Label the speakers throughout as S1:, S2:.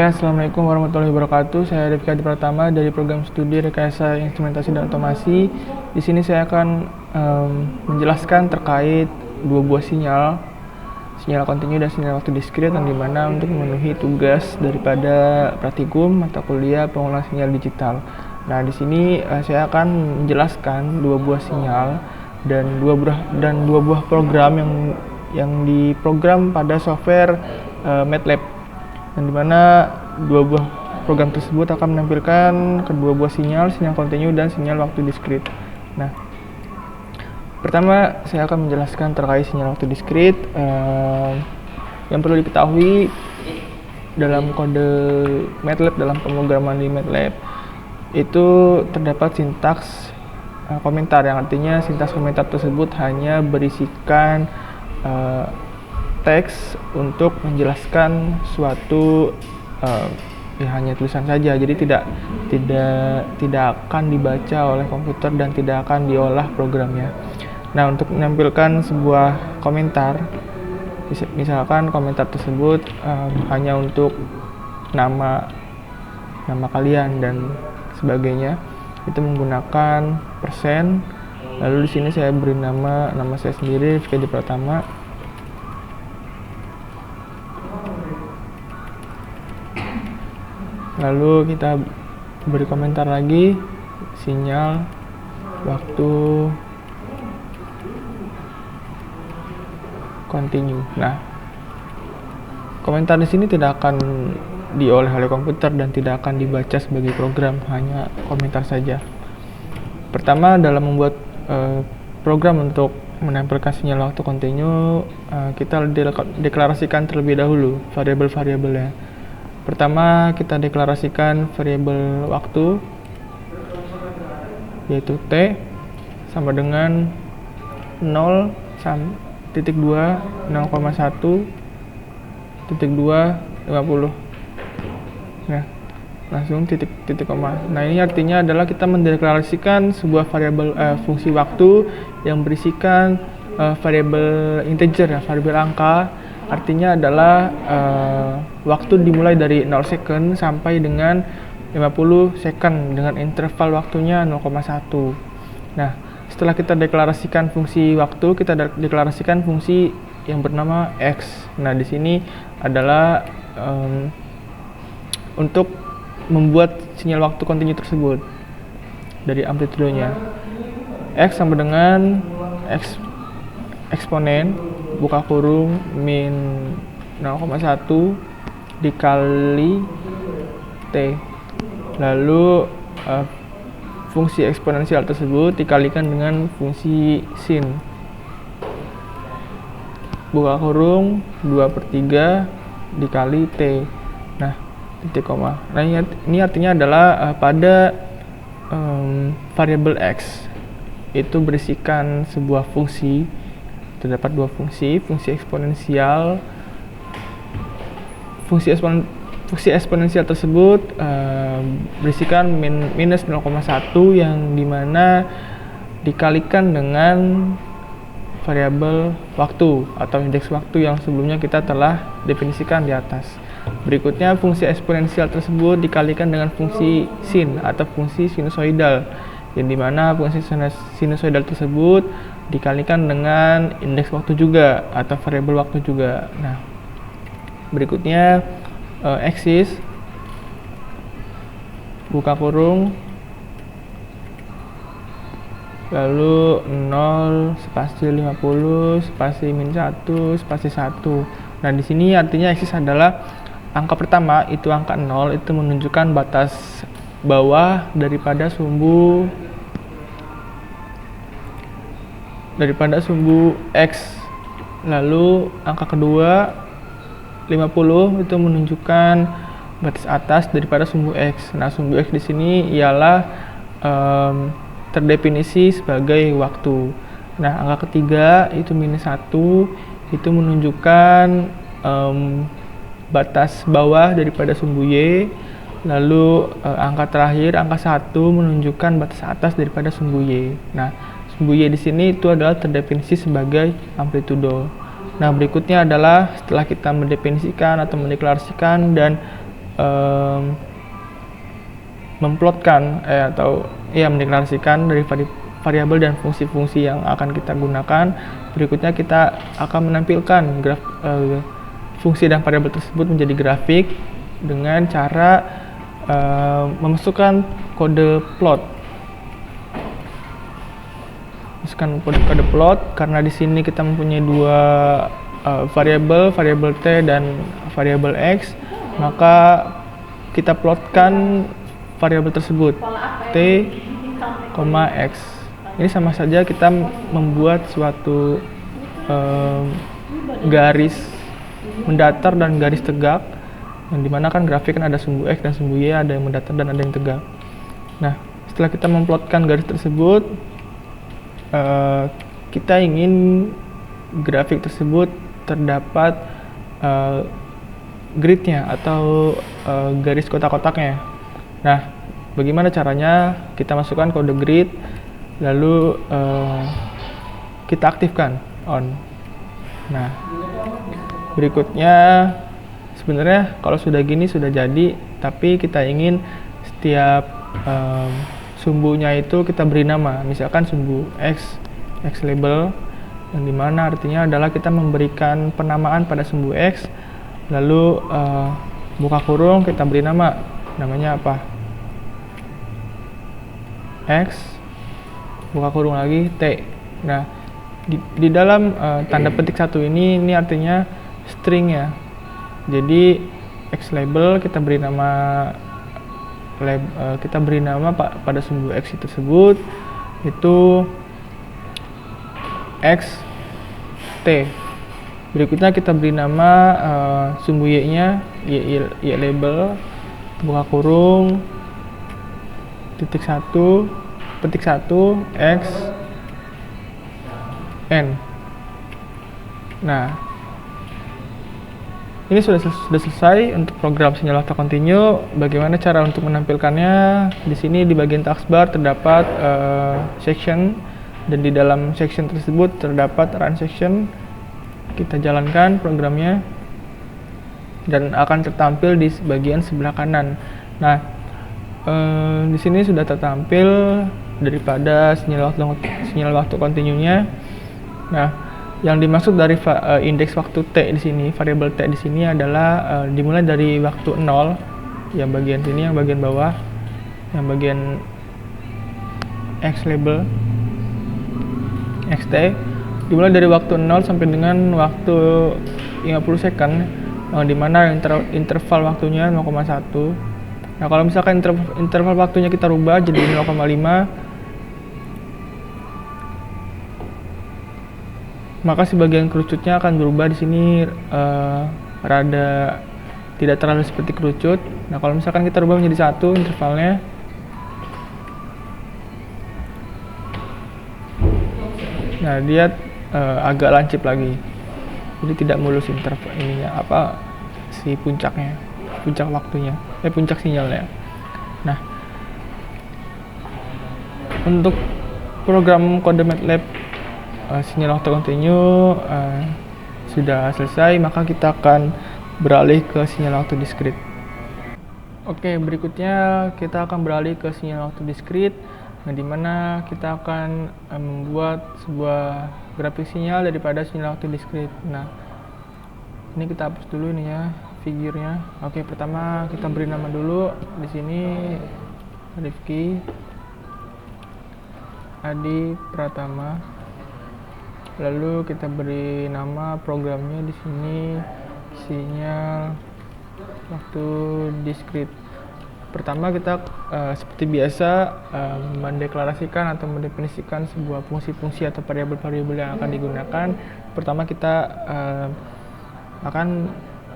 S1: Assalamualaikum warahmatullahi wabarakatuh. Saya Rifki Adi Pratama dari program studi Rekayasa Instrumentasi dan Otomasi. Di sini saya akan menjelaskan terkait dua buah sinyal kontinu dan sinyal waktu diskrit, yang dimana untuk memenuhi tugas daripada praktikum mata kuliah pengulangan sinyal digital. Nah, di sini saya akan menjelaskan dua buah sinyal dan dua buah program yang diprogram pada software MATLAB, yang dimana dua buah program tersebut akan menampilkan kedua buah sinyal kontinu dan sinyal waktu diskrit. Nah, pertama saya akan menjelaskan terkait sinyal waktu diskrit. Yang perlu diketahui dalam kode MATLAB, dalam pemrograman di MATLAB itu terdapat sintaks komentar, yang artinya sintaks komentar tersebut hanya berisikan teks untuk menjelaskan suatu hanya tulisan saja, jadi tidak akan dibaca oleh komputer dan tidak akan diolah programnya. Nah, untuk menampilkan sebuah komentar, misalkan komentar tersebut hanya untuk nama kalian dan sebagainya, itu menggunakan persen. Lalu di sini saya beri nama saya sendiri, Rifki Adi Pratama. Lalu kita beri komentar lagi, sinyal waktu kontinu. Nah, komentar di sini tidak akan diolah oleh komputer dan tidak akan dibaca sebagai program, hanya komentar saja. Pertama, dalam membuat program untuk menampilkan sinyal waktu kontinu, kita deklarasikan terlebih dahulu variabel-variabelnya. Pertama, kita deklarasikan variabel waktu, yaitu T sama dengan 0,2, 0,1, 50. Nah, langsung titik koma. Nah, ini artinya adalah kita mendeklarasikan sebuah variabel fungsi waktu yang berisikan variabel integer, variabel angka. Artinya adalah waktu dimulai dari 0 second sampai dengan 50 second dengan interval waktunya 0,1. Nah, setelah kita deklarasikan fungsi waktu, kita deklarasikan fungsi yang bernama X. Nah, di sini adalah untuk membuat sinyal waktu kontinu tersebut dari amplitudenya. X sama dengan X eksponen buka kurung min 0,1 dikali T. Lalu fungsi eksponensial tersebut dikalikan dengan fungsi sin buka kurung 2/3 dikali T. Nah, titik koma. Nah, ini artinya adalah pada variabel X itu berisikan sebuah fungsi. Terdapat dua fungsi eksponensial. Fungsi eksponensial tersebut berisikan minus 0,1 yang dimana dikalikan dengan variabel waktu atau indeks waktu yang sebelumnya kita telah definisikan di atas. Berikutnya, fungsi eksponensial tersebut dikalikan dengan fungsi sin atau fungsi sinusoidal, yang dimana fungsi sinusoidal tersebut dikalikan dengan indeks waktu juga atau variabel waktu juga. Nah, berikutnya eksis buka kurung lalu 0 spasi 50 spasi min 1 spasi 1. Nah, di sini artinya eksis adalah angka pertama, itu angka 0, itu menunjukkan batas bawah daripada sumbu X. Lalu angka kedua 50 itu menunjukkan batas atas daripada sumbu X. Nah, sumbu X di sini ialah terdefinisi sebagai waktu. Nah, angka ketiga itu minus 1 itu menunjukkan batas bawah daripada sumbu Y. Lalu angka terakhir, angka 1 menunjukkan batas atas daripada sumbu Y. Nah, sumbu Y di sini itu adalah terdefinisi sebagai amplitudo. Nah, berikutnya adalah setelah kita mendefinisikan atau mendeklarasikan dan memplotkan atau mendeklarasikan dari variabel dan fungsi-fungsi yang akan kita gunakan. Berikutnya kita akan menampilkan fungsi dan variabel tersebut menjadi grafik dengan cara memasukkan kode plot. Masukkan kode plot karena di sini kita mempunyai dua variabel t dan variabel x, maka kita plotkan variabel tersebut t, x. Ini sama saja kita membuat suatu garis mendatar dan garis tegak, yang dimana kan grafik kan ada sumbu x dan sumbu y, ada yang mendatar dan ada yang tegak. Nah, setelah kita memplotkan garis tersebut, kita ingin grafik tersebut terdapat gridnya atau garis kotak-kotaknya. Nah, bagaimana caranya? Kita masukkan kode grid, lalu kita aktifkan on. Nah, berikutnya sebenarnya kalau sudah gini sudah jadi, tapi kita ingin setiap sumbunya itu kita beri nama, misalkan sumbu x label, yang dimana artinya adalah kita memberikan penamaan pada sumbu x, lalu buka kurung kita beri namanya apa, x, buka kurung lagi t. Nah, di dalam tanda petik satu ini artinya string ya. Jadi x label kita beri nama pada sumbu x tersebut itu x t. Berikutnya kita beri nama sumbu y-nya y label, buka kurung petik 1 x n. Nah, ini sudah selesai untuk program sinyal waktu continue. Bagaimana cara untuk menampilkannya? Di sini di bagian taskbar terdapat section, dan di dalam section tersebut terdapat run section. Kita jalankan programnya dan akan tertampil di bagian sebelah kanan. Nah, di sini sudah tertampil daripada sinyal waktu continue-nya. Nah, yang dimaksud dari indeks waktu t di sini, variabel t di sini adalah dimulai dari waktu 0, yang bagian sini, yang bagian bawah, yang bagian x label, xt, dimulai dari waktu 0 sampai dengan waktu 50 second, yang dimana interval waktunya 0,1. Nah, kalau misalkan interval waktunya kita rubah jadi 0,5, maka sebagian kerucutnya akan berubah di sini rada tidak terlalu seperti kerucut. Nah, kalau misalkan kita rubah menjadi 1 intervalnya, nah dia agak lancip lagi, jadi tidak mulus interval ininya si puncak waktunya, puncak sinyalnya. Nah, untuk program kode MATLAB sinyal waktu continue sudah selesai, maka kita akan beralih ke sinyal waktu discrete. Oke, berikutnya kita akan beralih ke sinyal waktu discrete, yang dimana kita akan membuat sebuah grafik sinyal daripada sinyal waktu discrete. Nah, ini kita hapus dulu ini ya, figurnya. Oke, pertama kita beri nama dulu. Di sini Rifki Adi Pratama. Lalu kita beri nama programnya di sini sinyal waktu discrete. Pertama kita seperti biasa mendeklarasikan atau mendefinisikan sebuah fungsi-fungsi atau variabel-variabel yang akan digunakan. Pertama kita akan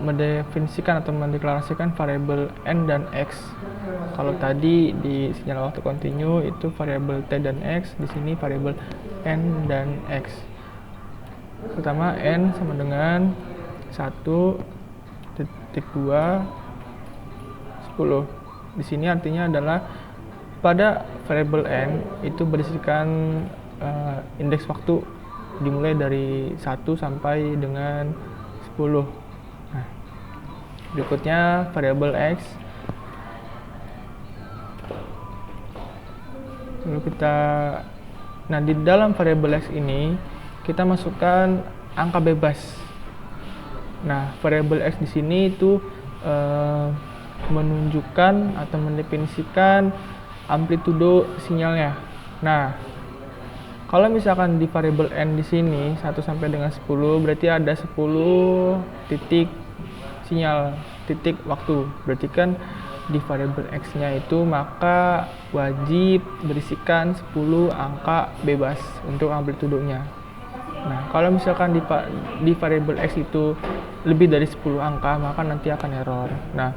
S1: mendefinisikan atau mendeklarasikan variabel n dan x. Kalau tadi di sinyal waktu continue itu variabel t dan x, di sini variabel n dan x. Pertama n sama dengan 1.2 10. Di sini artinya adalah pada variabel n itu berisikan indeks waktu dimulai dari 1 sampai dengan 10. Nah, Berikutnya variabel X. Lalu nah di dalam variabel X ini kita masukkan angka bebas. Nah, variabel X di sini itu menunjukkan atau mendefinisikan amplitudo sinyalnya. Nah, kalau misalkan di variabel N di sini 1 sampai dengan 10 berarti ada 10 titik sinyal, titik waktu. Berarti kan di variabel X-nya itu maka wajib berisikan 10 angka bebas untuk amplitudonya. Nah, kalau misalkan di variabel X itu lebih dari 10 angka maka nanti akan error. Nah,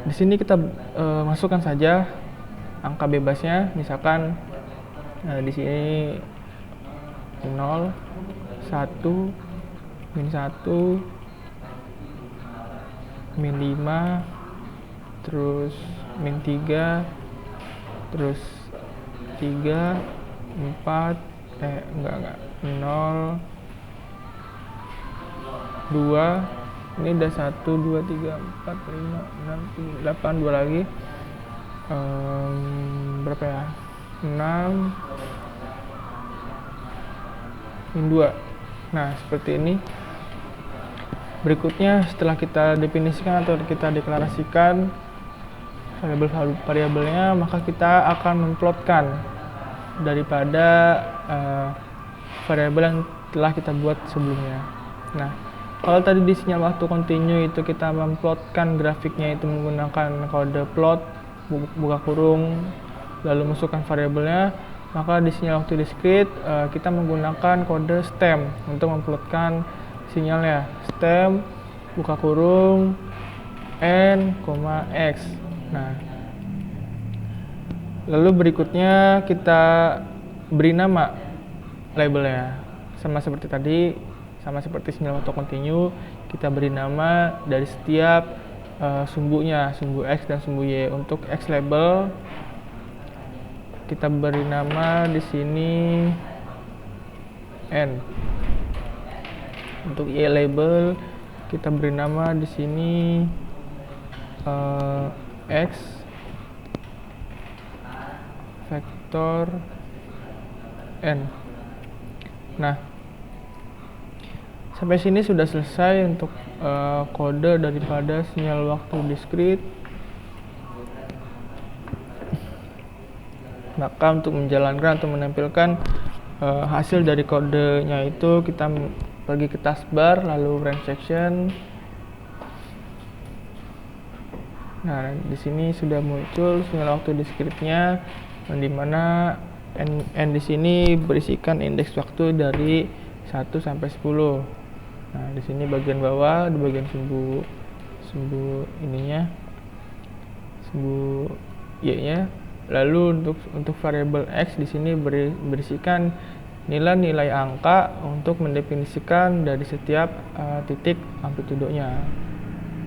S1: di sini kita masukkan saja angka bebasnya, misalkan di sini 0, 1, min 1, min 5, terus min 3, terus 3, 4, 0, 2, ini udah 1, 2, 3, 4, 5, 6, 7, 8, 2 lagi, berapa ya, 6, min 2. Nah, seperti ini. Berikutnya setelah kita definisikan atau kita deklarasikan variabelnya, maka kita akan memplotkan daripada variabel yang telah kita buat sebelumnya. Nah, kalau tadi di sinyal waktu kontinu itu kita memplotkan grafiknya itu menggunakan kode plot, buka kurung, lalu masukkan variabelnya, maka di sinyal waktu discrete kita menggunakan kode stem untuk memplotkan sinyalnya. Stem, buka kurung, n, x. Nah, lalu berikutnya kita beri nama labelnya. Sama seperti tadi, sama seperti sinyal waktu kontinu, kita beri nama dari setiap sumbunya, sumbu X dan sumbu Y. Untuk X label kita beri nama di sini N. Untuk Y label kita beri nama di sini X vektor N. Nah, sampai sini sudah selesai untuk kode daripada sinyal waktu discrete. Maka untuk menjalankan atau menampilkan hasil dari kodenya itu kita pergi ke taskbar, lalu range section. Nah, di sini sudah muncul sinyal waktu discrete-nya, di mana n di sini berisikan indeks waktu dari 1 sampai 10. Nah, di sini bagian bawah, di bagian sumbu ininya, sumbu y-nya. Lalu untuk variabel x di sini berisikan nilai-nilai angka untuk mendefinisikan dari setiap titik amplitudonya.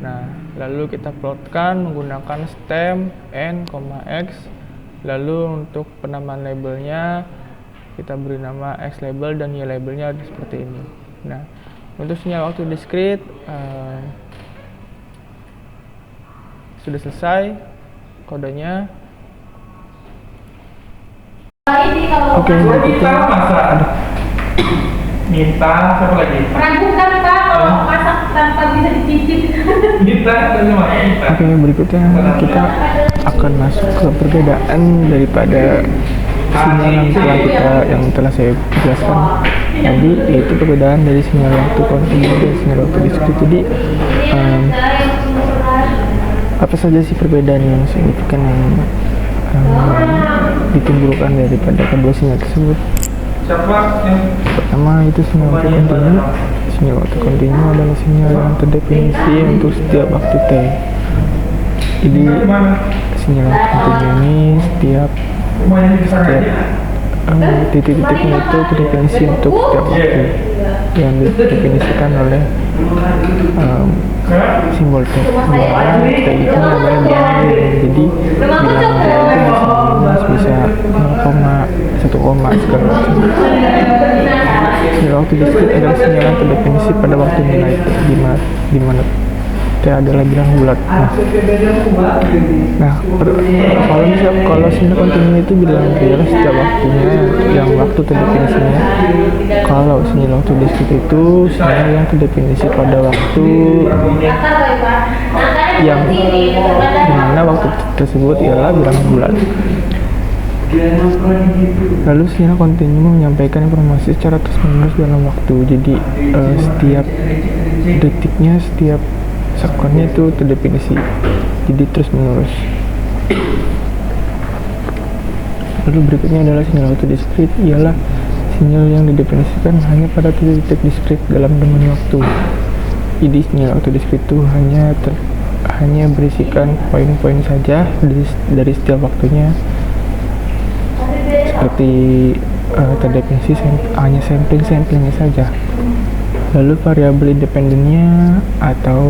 S1: Nah, lalu kita plotkan menggunakan stem n, x. Lalu untuk penamaan labelnya kita beri nama x label dan y labelnya seperti ini. Nah, untuk sinyal waktu discrete sudah selesai kodenya. Oke, kita
S2: minta siapa lagi?
S3: Meragukan Pak kalau masak tanpa bisa dicicip.
S1: Oke, berikutnya kita akan masuk ke perbedaan daripada sinyal yang telah saya jelaskan tadi, yaitu perbedaan dari sinyal waktu kontinu dan sinyal waktu discrete. Jadi apa saja sih perbedaan yang signifikan yang ditimbulkan daripada kedua sinyal tersebut? Pertama itu sinyal waktu kontinu. Sinyal waktu kontinu adalah sinyal yang terdefinisi untuk setiap waktu T. Jadi sinyal waktu kontinu ini setiap titik-titiknya itu terdefinisi untuk setiap waktu yang didefinisikan oleh simbol T. Dimana T itu adalah bilangan. Jadi bilangan T itu bisa 0, 1 koma segala macam. Sinyal waktu discrete adalah sinyal yang terdefinisi pada waktu nilai T, di mana adalah bilangan bulat. Kalau sinyal kontinu itu bilangan real setiap waktunya, yang waktu terdefinisinya. Kalau sinyal waktu diskrit itu sinyal yang terdefinisi pada waktu yang dimana waktu tersebut ialah bilangan bulat. Lalu sinyal kontinu menyampaikan informasi secara terus-menerus dalam waktu. Jadi setiap detiknya, setiap sekonnya itu terdefinisi, jadi terus-menerus. Lalu berikutnya adalah sinyal waktu diskrit, ialah sinyal yang didefinisikan hanya pada titik diskrit dalam domain waktu. Jadi sinyal waktu diskrit itu hanya berisikan poin-poin saja dari setiap waktunya, seperti terdefinisi hanya samplingnya saja. Lalu variabel independennya atau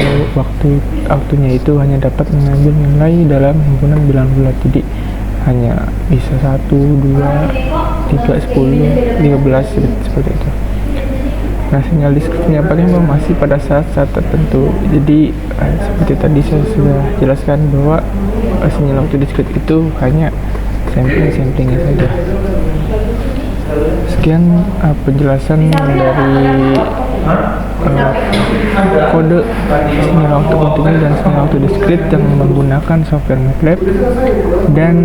S1: waktunya itu hanya dapat mengambil nilai dalam himpunan bilangan bulat. Jadi hanya bisa 1, 2, 3, 10, 15 seperti itu. Nah, sinyal diskrit menyampaikan informasi pada saat-saat tertentu. Jadi seperti tadi saya sudah jelaskan bahwa sinyal waktu diskrit itu hanya samplingnya saja. Sekian penjelasan dari kode sinyal waktu kontinu dan sinyal waktu diskrit yang menggunakan software MATLAB, dan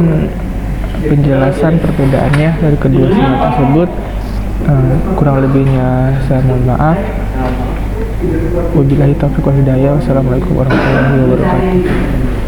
S1: penjelasan perbedaannya dari kedua sinyal tersebut. Kurang lebihnya saya mohon maaf. Wabillahi taufiq wal hidayah. Wassalamualaikum warahmatullahi wabarakatuh.